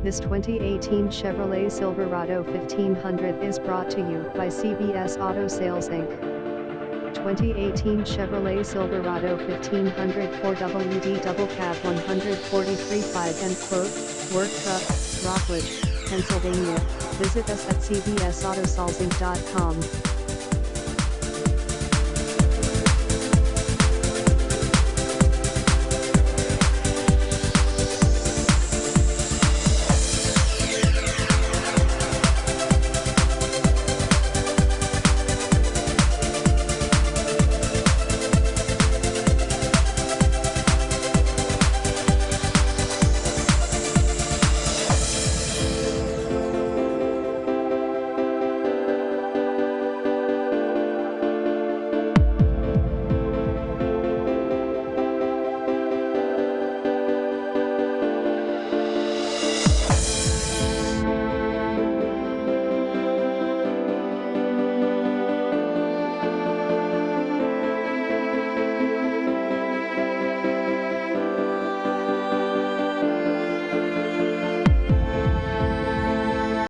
This 2018 Chevrolet Silverado 1500 is brought to you by CVS Auto Sales Inc. 2018 Chevrolet Silverado 1500 4WD Double Cab 143.5 End quote, Work Truck, Rockledge, Pennsylvania. Visit us at cvsautosalsinc.com.